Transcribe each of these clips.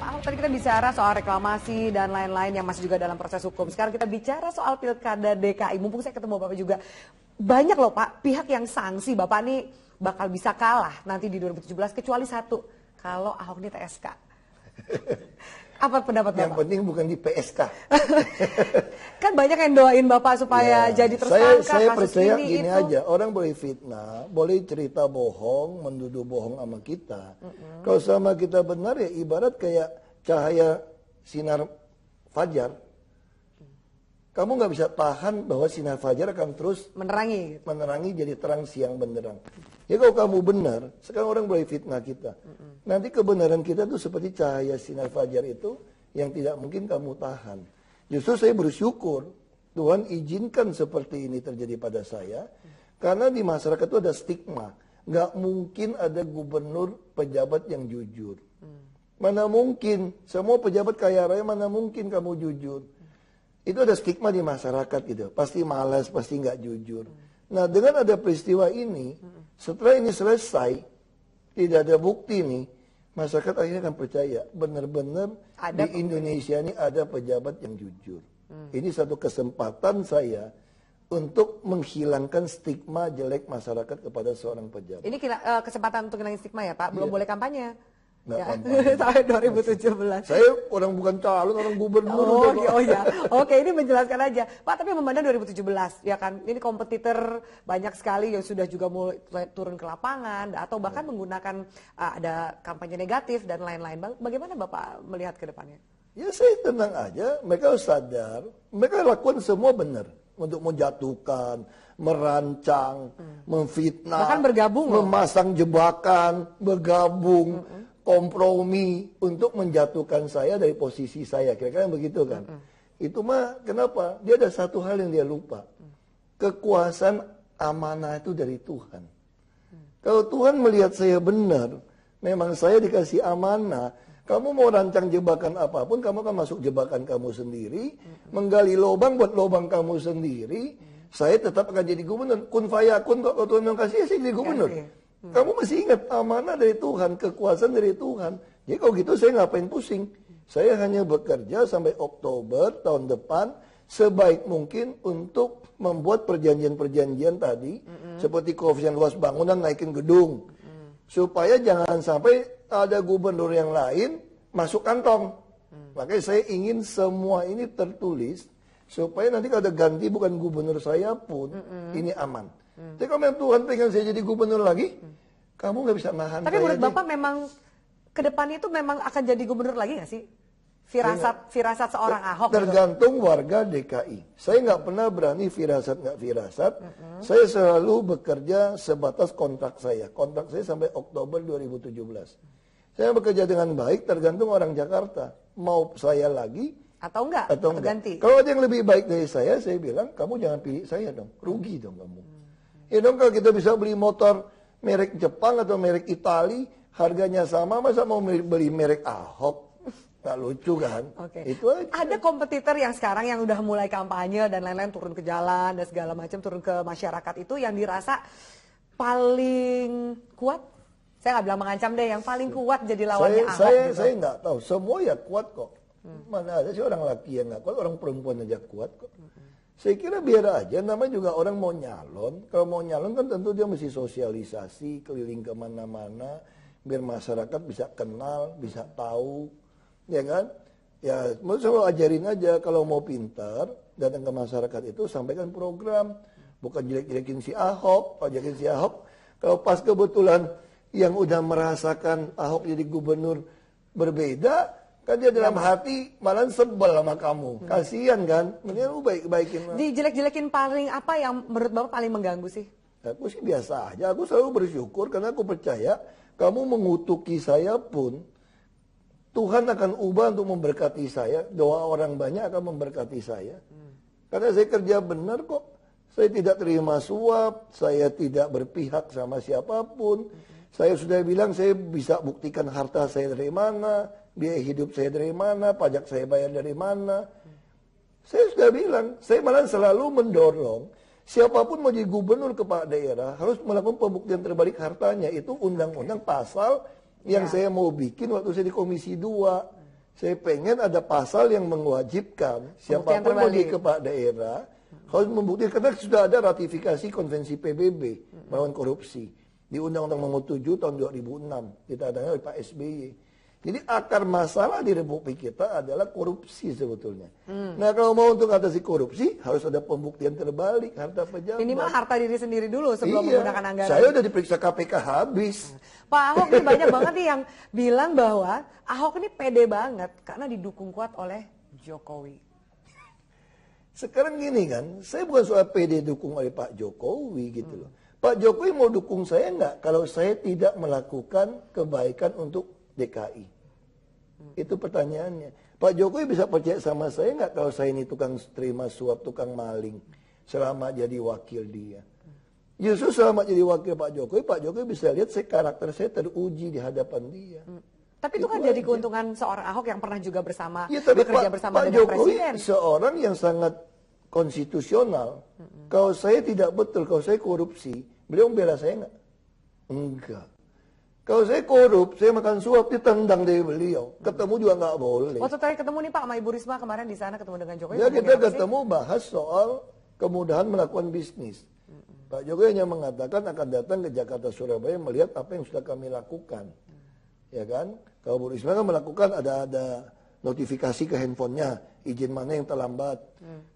Pak Ahok, tadi kita bicara soal reklamasi dan lain-lain yang masih juga dalam proses hukum. Sekarang kita bicara soal Pilkada DKI. Mumpung saya ketemu Bapak juga, banyak loh Pak pihak yang sanksi Bapak nih bakal bisa kalah nanti di 2017 kecuali satu, kalau Ahok ini TSK. Apa pendapat Bapak? Yang penting bukan di PSK. Kan banyak yang doain Bapak supaya jadi tersangka saya kasus percaya ini gini itu. aja, orang boleh fitnah, boleh cerita bohong, menduduh bohong sama kita. Kalau sama kita benar ya ibarat kayak cahaya sinar fajar. Kamu nggak bisa tahan bahwa sinar fajar akan terus Menerangi. menerangi jadi terang siang benderang. Ya kalau kamu benar, sekarang orang boleh fitnah kita. Nanti kebenaran kita tuh seperti cahaya sinar fajar itu yang tidak mungkin kamu tahan. Justru saya bersyukur Tuhan izinkan seperti ini terjadi pada saya. Karena di masyarakat itu ada stigma. Nggak mungkin ada gubernur pejabat yang jujur. Mana mungkin, semua pejabat kaya raya mana mungkin kamu jujur. Itu ada stigma di masyarakat gitu. Pasti malas, pasti nggak jujur. Nah dengan ada peristiwa ini, setelah ini selesai, tidak ada bukti nih, masyarakat akhirnya akan percaya benar-benar di Indonesia ini ada pejabat yang jujur. Ini satu kesempatan saya untuk menghilangkan stigma jelek masyarakat kepada seorang pejabat. Ini kesempatan untuk ngilangin stigma ya Pak, belum boleh kampanye. Nggak Ya. kampanye. Sampai 2017. Saya orang bukan calon, orang gubernur. Oh ya, oke ini menjelaskan aja Pak. Tapi memandang 2017 ya kan, ini kompetitor banyak sekali yang sudah juga mulai turun ke lapangan atau bahkan menggunakan ada kampanye negatif dan lain-lain. Bagaimana Bapak melihat ke depannya? Ya saya tenang aja, mereka harus sadar, mereka lakukan semua benar untuk menjatuhkan, merancang, memfitnah, bahkan bergabung memasang jebakan, bergabung, kompromi untuk menjatuhkan saya dari posisi saya, kira-kira begitu kan? Itu mah kenapa? Dia ada satu hal yang dia lupa, kekuasaan amanah itu dari Tuhan. Kalau Tuhan melihat saya benar, memang saya dikasih amanah. Kamu mau rancang jebakan apapun, kamu akan masuk jebakan kamu sendiri, menggali lubang buat lubang kamu sendiri. Saya tetap akan jadi gubernur. Kun fayakun, kalau Tuhan yang kasih, saya jadi gubernur. Kamu masih ingat amanah dari Tuhan, kekuasaan dari Tuhan. Jadi kalau gitu saya ngapain pusing. Saya hanya bekerja sampai Oktober tahun depan sebaik mungkin untuk membuat perjanjian-perjanjian tadi, seperti koefisien luas bangunan naikin gedung. Supaya jangan sampai ada gubernur yang lain masuk kantong. Makanya saya ingin semua ini tertulis supaya nanti kalau ada ganti bukan gubernur saya pun ini aman. Tapi kalau Tuhan pengen saya jadi gubernur lagi, kamu nggak bisa nahan. Tapi menurut Bapak memang ke depan itu memang akan jadi gubernur lagi nggak sih? Firasat seorang Ahok. Tergantung warga DKI. Saya nggak pernah berani firasat nggak firasat. Saya selalu bekerja sebatas kontrak saya. Kontrak saya sampai Oktober 2017. Saya bekerja dengan baik tergantung orang Jakarta. Mau saya lagi atau enggak? Atau ganti? Kalau ada yang lebih baik dari saya bilang, kamu jangan pilih saya dong. Rugi dong kamu. Ya dong kalau kita bisa beli motor merek Jepang atau merek Itali, harganya sama, masa mau beli merek Ahok? Nggak lucu kan? Itu aja. Ada kompetitor yang sekarang yang udah mulai kampanye dan lain-lain turun ke jalan dan segala macam, turun ke masyarakat itu yang dirasa paling kuat. Saya nggak bilang mengancam deh, yang paling kuat jadi lawannya Ahok. Saya nggak tahu. Semua ya kuat kok. Mana ada sih orang laki yang nggak kuat, orang perempuan aja kuat kok. Saya kira biar aja, namanya juga orang mau nyalon. Kalau mau nyalon kan tentu dia mesti sosialisasi, keliling kemana-mana, biar masyarakat bisa kenal, bisa tahu, ya kan? Ya, mau saya ajarin aja kalau mau pintar, datang ke masyarakat itu sampaikan program, bukan jelek-jelekin si Ahok, ajakin si Ahok. Kalau pas kebetulan yang udah merasakan Ahok jadi gubernur berbeda, kan dia dalam hati malah sebel sama kamu. Kasihan kan? Mendingan lu baik-baikin. Dijelek-jelekin paling apa yang menurut Bapak paling mengganggu sih? Aku sih biasa aja. Aku selalu bersyukur karena aku percaya kamu mengutuki saya pun Tuhan akan ubah untuk memberkati saya. Doa orang banyak akan memberkati saya. Karena saya kerja benar kok. Saya tidak terima suap, saya tidak berpihak sama siapapun. Saya sudah bilang saya bisa buktikan harta saya dari mana, biaya hidup saya dari mana, pajak saya bayar dari mana. Saya sudah bilang, saya malah selalu mendorong siapapun mau jadi gubernur kepala daerah harus melakukan pembuktian terbalik hartanya. Itu undang-undang pasal yang saya mau bikin waktu saya di Komisi 2. Saya pengen ada pasal yang mewajibkan siapapun mau di kepala daerah harus membuktikan, karena sudah ada ratifikasi konvensi PBB melawan korupsi di Undang-Undang Nomor 7 tahun 2006 ditandatangani oleh Pak SBY. Jadi akar masalah di Republik kita adalah korupsi sebetulnya. Nah kalau mau untuk atasi korupsi harus ada pembuktian terbalik harta pejabat. Minimal harta diri sendiri dulu sebelum menggunakan anggaran. Saya udah diperiksa KPK habis. Pak Ahok ini banyak banget nih yang bilang bahwa Ahok ini pede banget karena didukung kuat oleh Jokowi. Sekarang gini kan, saya bukan soal pede dukung oleh Pak Jokowi gitu loh. Pak Jokowi mau dukung saya nggak kalau saya tidak melakukan kebaikan untuk DKI? Itu pertanyaannya. Pak Jokowi bisa percaya sama saya nggak kalau saya ini tukang terima suap, tukang maling selama jadi wakil dia? Justru selama jadi wakil Pak Jokowi bisa lihat karakter saya teruji di hadapan dia. Tapi itu kan jadi keuntungan seorang Ahok yang pernah juga bersama ya, tapi bekerja bersama Pak dengan Jokowi Presiden. Seorang yang sangat konstitusional. Kalau saya tidak betul, kalau saya korupsi, beliau bela saya nggak? Enggak. Kalau saya korup, saya makan suap, ditendang dari beliau. Ketemu juga nggak boleh. Waktu terakhir ketemu nih Pak sama Ibu Risma kemarin di sana ketemu dengan Jokowi. Ya kita ketemu bahas soal kemudahan melakukan bisnis. Pak Jokowi hanya mengatakan akan datang ke Jakarta Surabaya melihat apa yang sudah kami lakukan. Ya kan? Kalau Bu Risma kan melakukan ada notifikasi ke handphonenya, izin mana yang terlambat.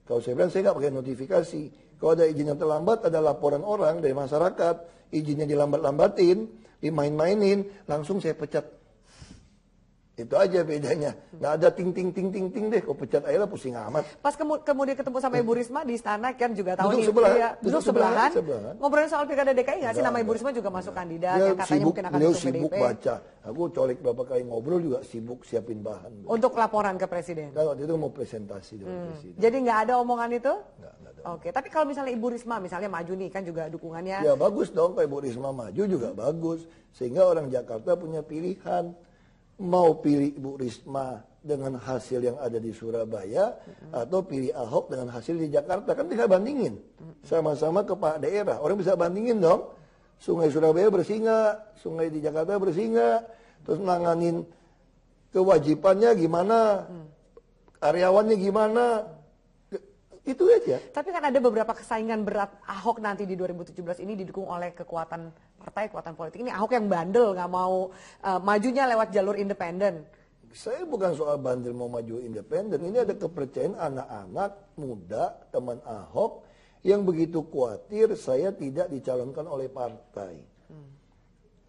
Kalau saya bilang saya nggak pakai notifikasi. Kalau ada izin yang terlambat, ada laporan orang dari masyarakat, izinnya dilambat-lambatin, dimain-mainin, langsung saya pecat. Itu aja bedanya. Nggak ada ting deh. Kau pecat aja lah, pusing amat. Pas kemudian ketemu sama Ibu Risma di istana kan juga tahu duduk nih. Sebelahan, Duduk sebelahan. Ngobrolin soal Pilkada DKI nggak sih? Nama Ibu Risma juga masuk kandidat yang katanya sibuk, mungkin akan beliau masuk sibuk PDIP. baca. Aku colek berapa kali ngobrol juga sibuk siapin bahan. Untuk laporan ke Presiden. Kalau itu mau presentasi dengan Presiden. Jadi nggak ada omongan itu? Nggak ada. Oke, tapi kalau misalnya Ibu Risma misalnya maju nih kan juga dukungannya. Ya bagus dong kalau Ibu Risma maju juga bagus. Sehingga orang Jakarta punya pilihan. Mau pilih Ibu Risma dengan hasil yang ada di Surabaya atau pilih Ahok dengan hasil di Jakarta. Kan tinggal bandingin. Sama-sama kepala daerah. Orang bisa bandingin dong. Sungai Surabaya bersih nggak? Sungai di Jakarta bersih nggak? Terus nanganin kewajibannya gimana? Karyawannya gimana? Itu aja. Tapi kan ada beberapa kesaingan berat Ahok nanti di 2017 ini didukung oleh kekuatan partai, kekuatan politik. Ini Ahok yang bandel, nggak mau majunya lewat jalur independen. Saya bukan soal bandel mau maju independen. Ini ada kepercayaan anak-anak muda, teman Ahok, yang begitu khawatir saya tidak dicalonkan oleh partai.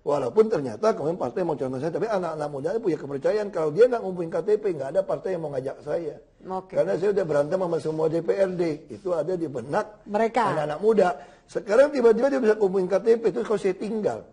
Walaupun ternyata kemarin partai mau calon saya, tapi anak-anak muda punya kepercayaan kalau dia nggak ngumpulin KTP, nggak ada partai yang mau ngajak saya. Karena saya udah berantem sama semua DPRD, itu ada di benak mereka anak-anak muda. Sekarang tiba-tiba dia bisa kumpulin KTP, itu kalau saya tinggal.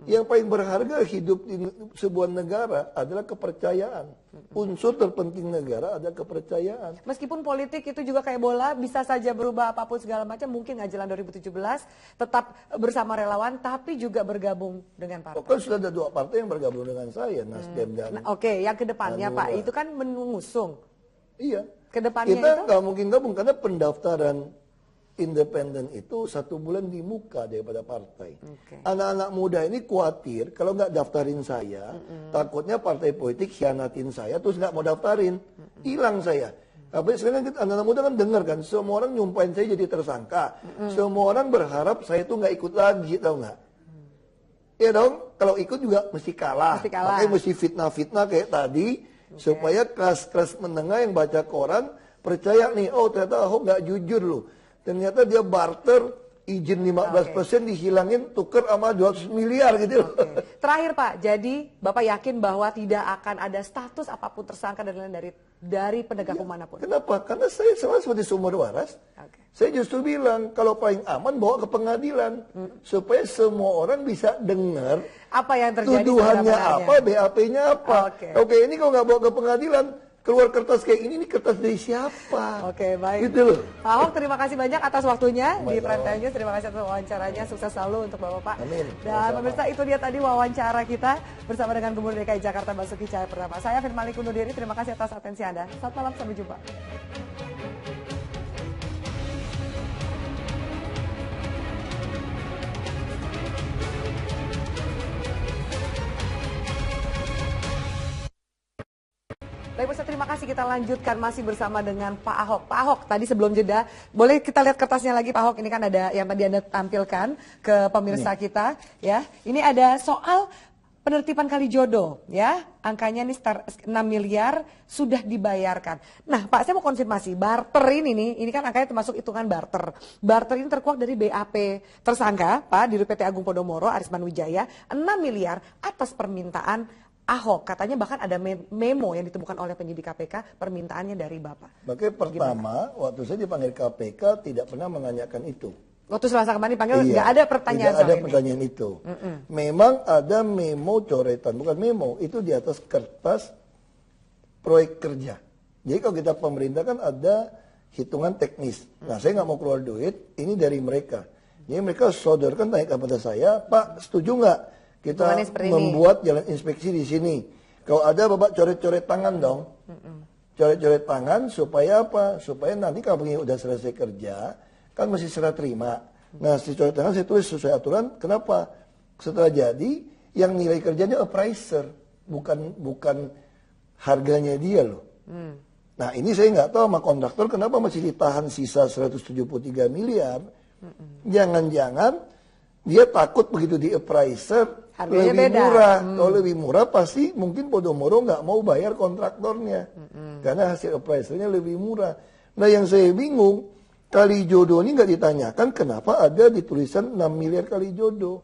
Yang paling berharga hidup di sebuah negara adalah kepercayaan. Unsur terpenting negara adalah kepercayaan. Meskipun politik itu juga kayak bola, bisa saja berubah apapun segala macam, mungkin nggak jalan 2017, tetap bersama relawan, tapi juga bergabung dengan partai. Kan sudah ada dua partai yang bergabung dengan saya, Nasdem dan Oke, yang kedepannya Pak, itu kan mengusung. Iya. Kedepannya kita itu? nggak mungkin gabung karena pendaftaran independen itu 1 bulan di muka daripada partai. Anak-anak muda ini khawatir kalau nggak daftarin saya, takutnya partai politik khianatin saya, terus nggak mau daftarin, hilang saya. Tapi sekarang anak-anak muda kan dengar kan, semua orang nyumpahin saya jadi tersangka, semua orang berharap saya itu nggak ikut lagi, tau nggak? Ya dong, kalau ikut juga mesti kalah. Makanya mesti fitnah-fitnah kayak tadi, supaya kelas-kelas menengah yang baca koran percaya nih, oh ternyata Ahok nggak jujur loh. Ternyata dia barter izin 15% dihilangin tuker sama 200 miliar gitu. Terakhir Pak, jadi Bapak yakin bahwa tidak akan ada status apapun tersangka dan lain dari penegak hukum manapun? Kenapa? Karena saya sama seperti sumber waras. Saya justru bilang kalau paling aman bawa ke pengadilan supaya semua orang bisa dengar apa yang terjadi, tuduhannya apa, BAP-nya apa. Oke, ini kalau nggak bawa ke pengadilan, keluar kertas kayak ini kertas dari siapa? Oke, baik. Gitu loh. Pak Ahok, terima kasih banyak atas waktunya di Prime Time News. Terima kasih atas wawancaranya. Sukses selalu untuk Bapak. Amin. Dan pemirsa, itu dia tadi wawancara kita bersama dengan Gubernur DKI Jakarta Basuki Cahayapurnama. Saya Firman undur diri. Terima kasih atas atensi Anda. Selamat malam, sampai jumpa. Baik pemirsa, terima kasih. Kita lanjutkan masih bersama dengan Pak Ahok. Pak Ahok, tadi sebelum jeda, boleh kita lihat kertasnya lagi Pak Ahok. Ini kan ada yang tadi Anda tampilkan ke pemirsa kita. Ya, ini ada soal penertiban Kalijodo, ya. Angkanya ini 6 miliar sudah dibayarkan. Nah Pak, saya mau konfirmasi, barter ini kan angkanya termasuk hitungan barter. Barter ini terkuak dari BAP tersangka, Pak, di PT Agung Podomoro, Arisman Wijaya, 6 miliar atas permintaan Ahok. Katanya bahkan ada memo yang ditemukan oleh penyidik KPK, permintaannya dari Bapak. Makanya pertama, waktu saya dipanggil KPK tidak pernah menanyakan itu. Waktu Selasa kemarin dipanggil nggak ada pertanyaan tidak ada ini. pertanyaan itu. Memang ada memo coretan, bukan memo, itu di atas kertas proyek kerja. Jadi kalau kita pemerintah kan ada hitungan teknis. Nah saya nggak mau keluar duit, ini dari mereka. Jadi mereka sodorkan tanya kepada saya, Pak setuju nggak kita membuat jalan inspeksi di sini? Kalau ada Bapak coret-coret tangan dong. Coret-coret tangan supaya apa? Supaya nanti kalau begini udah selesai kerja, kan masih serah terima. Nah, si coret tangan saya tulis sesuai aturan. Kenapa? Setelah jadi, yang nilai kerjanya appraiser, bukan harganya dia loh. Nah, ini saya nggak tahu sama kontraktor kenapa masih ditahan sisa 173 miliar. Jangan-jangan dia takut begitu di appraiser harganya lebih beda. murah. Kalau lebih murah pasti mungkin Podomoro nggak mau bayar kontraktornya. Karena hasil appraisernya lebih murah. Nah, yang saya bingung, Kalijodo ini nggak ditanyakan kenapa ada di tulisan 6 miliar Kalijodo.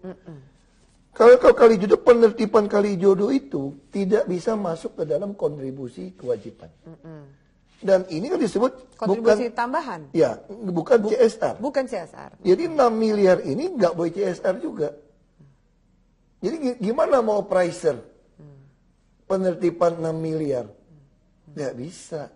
Kalau Kalijodo, penertiban Kalijodo itu tidak bisa masuk ke dalam kontribusi kewajiban. Dan ini kan disebut kontribusi tambahan. Ya, bukan CSR. Bukan CSR. Jadi 6 miliar ini nggak boleh CSR juga. Jadi gimana mau appraiser penertiban 6 miliar? Nggak bisa.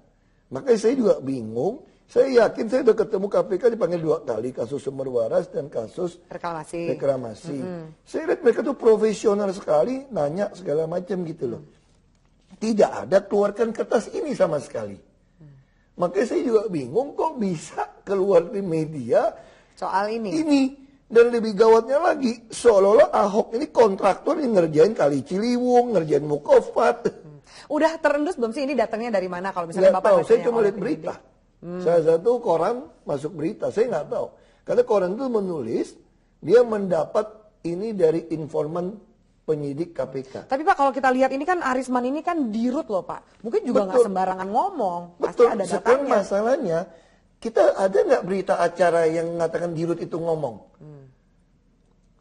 Makanya saya juga bingung. Saya yakin saya sudah ketemu KPK dipanggil 2 kali, kasus sumber waras dan kasus reklamasi. Saya lihat mereka tuh profesional sekali, nanya segala macam gitu loh. Tidak ada keluarkan kertas ini sama sekali. Makanya saya juga bingung kok bisa keluar di media soal ini. Dan lebih gawatnya lagi, seolah-olah Ahok ini kontraktor yang ngerjain Kali Ciliwung, ngerjain Mukofat. Udah terendus belum sih ini datangnya dari mana kalau misalnya Bapak tahu, saya cuma lihat berita. Salah satu koran masuk berita, saya nggak tahu. Karena koran itu menulis, dia mendapat ini dari informan penyidik KPK. Tapi Pak, kalau kita lihat ini kan Arisman ini kan dirut loh Pak. Mungkin juga nggak sembarangan ngomong. Pasti ada datangnya. Sekarang masalahnya, kita ada nggak berita acara yang mengatakan dirut itu ngomong?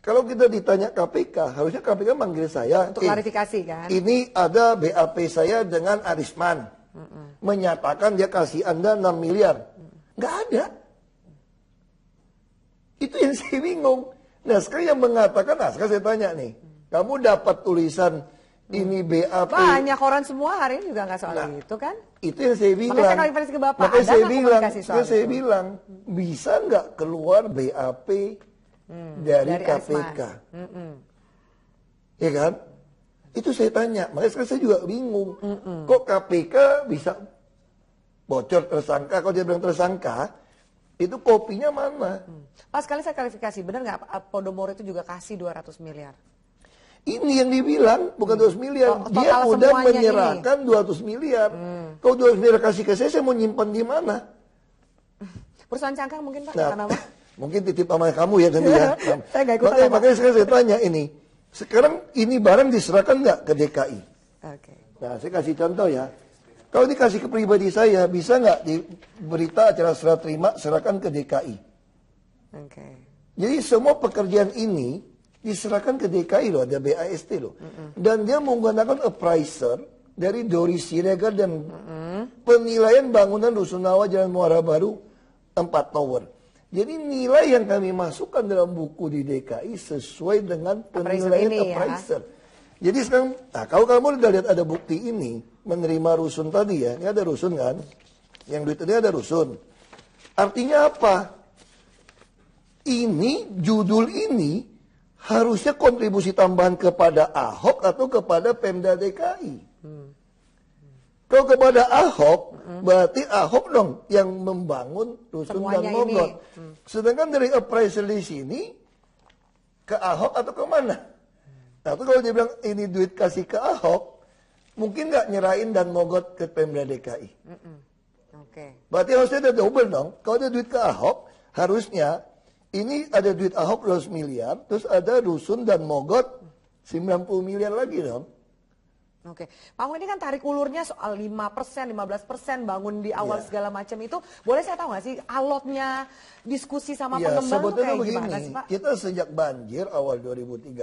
Kalau kita ditanya KPK, harusnya KPK manggil saya. Untuk klarifikasi kan? Ini ada BAP saya dengan Arisman. Menyatakan dia kasih Anda 6 miliar. Nggak ada. Itu yang saya bingung. Nah sekarang yang mengatakan, sekarang saya tanya nih. Kamu dapat tulisan ini BAP. Banyak koran semua hari ini juga nggak soal itu kan? Itu yang saya bilang. Makanya saya klarifikasi ke Bapak. Makanya saya bilang, bisa nggak keluar BAP dari KPK? Ya kan? Itu saya tanya, makanya sekarang saya juga bingung. Kok KPK bisa bocor tersangka? Kalau dia bilang tersangka, itu kopinya mana? Pas sekali saya klarifikasi, benar nggak Podomoro itu juga kasih 200 miliar? Ini yang dibilang, bukan 200 miliar. Dia udah menyerahkan ini 200 miliar. Kalau 200 miliar kasih ke saya mau nyimpan di mana? Perusahaan cangkang mungkin Pak? Nah, mungkin titip sama kamu ya tentu ya. Saya nggak ikutan. Makanya sekarang saya tanya ini. Sekarang ini barang diserahkan nggak ke DKI? Nah, saya kasih contoh ya. Kalau dikasih ke pribadi saya, bisa nggak di berita acara serah terima serahkan ke DKI? Jadi semua pekerjaan ini diserahkan ke DKI loh, ada BAST loh. Dan dia menggunakan appraiser dari Dori Siregar dan penilaian bangunan Rusunawa Jalan Muara Baru 4 tower. Jadi nilai yang kami masukkan dalam buku di DKI sesuai dengan penilaian appraiser. Jadi sekarang, kalau kamu udah lihat ada bukti ini, menerima rusun tadi ya, ini ada rusun kan, yang duit ini ada rusun. Artinya apa? Ini, judul ini, harusnya kontribusi tambahan kepada Ahok atau kepada Pemda DKI. Kalau kepada Ahok, berarti Ahok dong yang membangun rusun dan mogot. Sedangkan dari appraisal di sini, ke Ahok atau ke mana? Nah, kalau dia bilang ini duit kasih ke Ahok, mungkin nggak nyerahin dan mogot ke Pemda DKI. Oke. Berarti harusnya ada double dong. Kalau ada duit ke Ahok, harusnya ini ada duit Ahok 200 miliar, terus ada rusun dan mogot 90 miliar lagi dong. Oke, Pak Ahok ini kan tarik ulurnya soal 5%, 15% bangun di awal segala macam itu. Boleh saya tahu nggak sih alotnya diskusi sama pengembang tuh sebetulnya kayak begini, gimana sih Pak? kita sejak banjir awal 2013,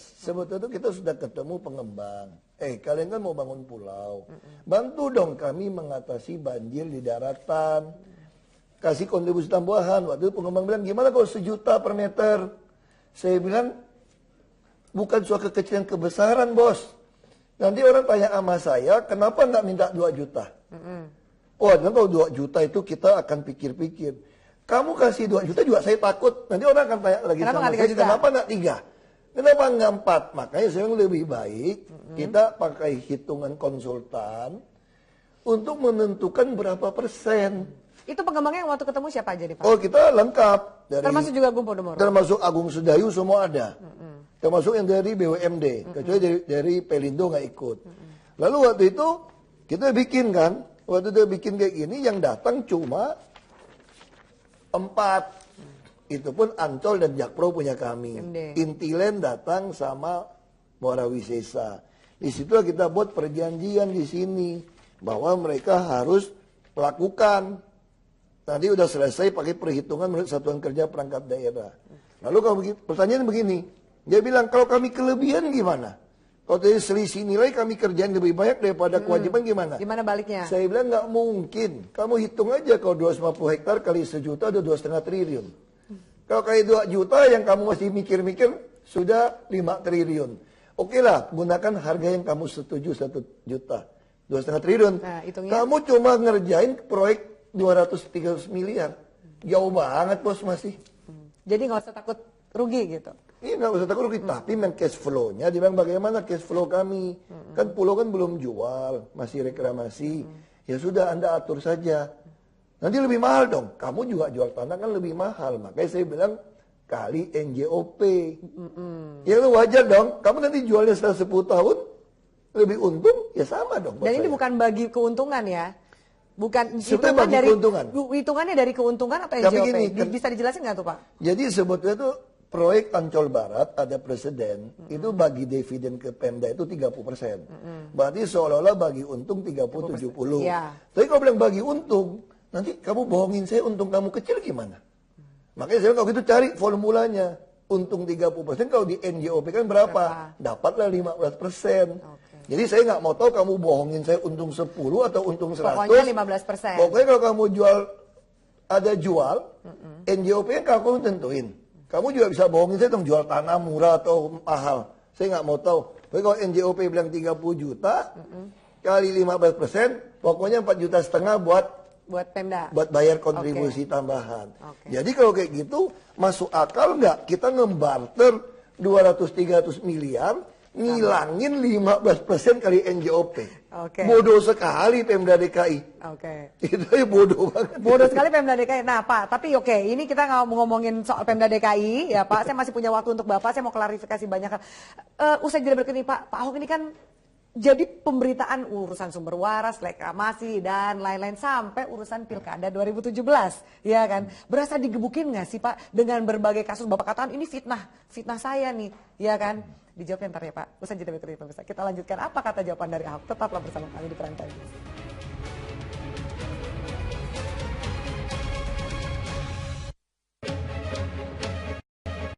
sebetulnya kita sudah ketemu pengembang. Kalian kan mau bangun pulau, bantu dong kami mengatasi banjir di daratan. Kasih kontribusi tambahan. Waktu itu pengembang bilang, gimana kalau 1 juta per meter? Saya bilang, bukan suatu kekecilan kebesaran bos. Nanti orang tanya sama saya, kenapa nggak minta 2 juta? Oh, kalau 2 juta itu kita akan pikir-pikir. Kamu kasih 2 juta juga saya takut. Nanti orang akan tanya lagi Kenapa sama nggak saya, 3 juta? kenapa nggak 3? Kenapa nggak 4? Makanya saya bilang lebih baik kita pakai hitungan konsultan untuk menentukan berapa persen. Itu pengembangnya yang waktu ketemu siapa aja nih Pak? Oh, kita lengkap. Termasuk juga Agung Podomoro? Termasuk Agung Sedayu semua ada. Termasuk yang dari BUMD, kecuali dari Pelindo nggak ikut. Lalu waktu itu kita bikin kan, waktu itu bikin kayak gini, yang datang cuma 4. Itu pun Ancol dan Jakpro punya kami. Intilen datang sama Muara Wisesa. Di situ kita buat perjanjian di sini bahwa mereka harus melakukan. Nanti udah selesai pakai perhitungan menurut Satuan Kerja Perangkat Daerah. Lalu kalau pertanyaan begini, dia bilang kalau kami kelebihan gimana? Kalau dari selisih nilai kami kerjain lebih banyak daripada kewajiban gimana? Gimana baliknya? Saya bilang nggak mungkin. Kamu hitung aja kalau 250 hektar kali 1 juta ada 2,5 triliun. Kalau kali 2 juta yang kamu masih mikir-mikir sudah 5 triliun. Oke lah, gunakan harga yang kamu setuju 1 juta. 2,5 triliun. Nah, kamu cuma ngerjain proyek 200-300 miliar. Jauh banget bos masih. Jadi nggak usah takut rugi gitu? Iya nggak usah takut rugi, tapi memang cash flow-nya, dia bilang bagaimana cash flow kami. Kan pulau kan belum jual, masih reklamasi. Ya sudah Anda atur saja. Nanti lebih mahal dong, kamu juga jual tanah kan lebih mahal. Makanya saya bilang kali NJOP. Ya lu wajar dong, kamu nanti jualnya setelah 10 tahun, lebih untung, ya sama dong. Dan ini bukan bagi keuntungan ya? Bukan hitungan dari keuntungan. Hitungannya dari keuntungan atau Tapi NJOP? gini, Bisa dijelasin nggak tuh Pak? Jadi sebetulnya tuh proyek Ancol Barat ada presiden, itu bagi dividen ke Pemda itu 30%. Berarti seolah-olah bagi untung 30-70. Iya. Tapi kalau bilang bagi untung, nanti kamu bohongin saya untung kamu kecil gimana? Makanya saya kalau gitu cari formulanya. Untung 30%, kalau di NJOP kan berapa? Dapatlah 15%. Jadi saya nggak mau tahu kamu bohongin saya untung 10 atau untung 100. Pokoknya 15%. Pokoknya kalau kamu ada jual, NJOP kan kamu tentuin. Kamu juga bisa bohongin saya dong jual tanah murah atau mahal. Saya nggak mau tahu. Tapi kalau NJOP bilang 30 juta, kali 15%, pokoknya 4,5 juta buat Pemda. Buat bayar kontribusi tambahan. Jadi kalau kayak gitu, masuk akal nggak kita ngebarter 200-300 miliar, ngilangin 15% kali NJOP. Bodoh sekali Pemda DKI. Itu ya bodoh banget. Bodoh sekali Pemda DKI. Nah Pak, tapi ini kita nggak mau ngomongin soal Pemda DKI ya Pak. Saya masih punya waktu untuk Bapak. Saya mau klarifikasi banyak hal. Usai jeda berikut ini Pak Ahok ini kan jadi pemberitaan urusan sumber waras, reklamasi dan lain-lain sampai urusan pilkada 2017, ya kan? Berasa digebukin nggak sih Pak dengan berbagai kasus Bapak katakan ini fitnah saya nih, ya kan? Dijawab ntar ya Pak. Usai jeda berikut ini pemirsa. Kita lanjutkan apa kata jawaban dari Ahok. Tetaplah bersama kami di Prime Time.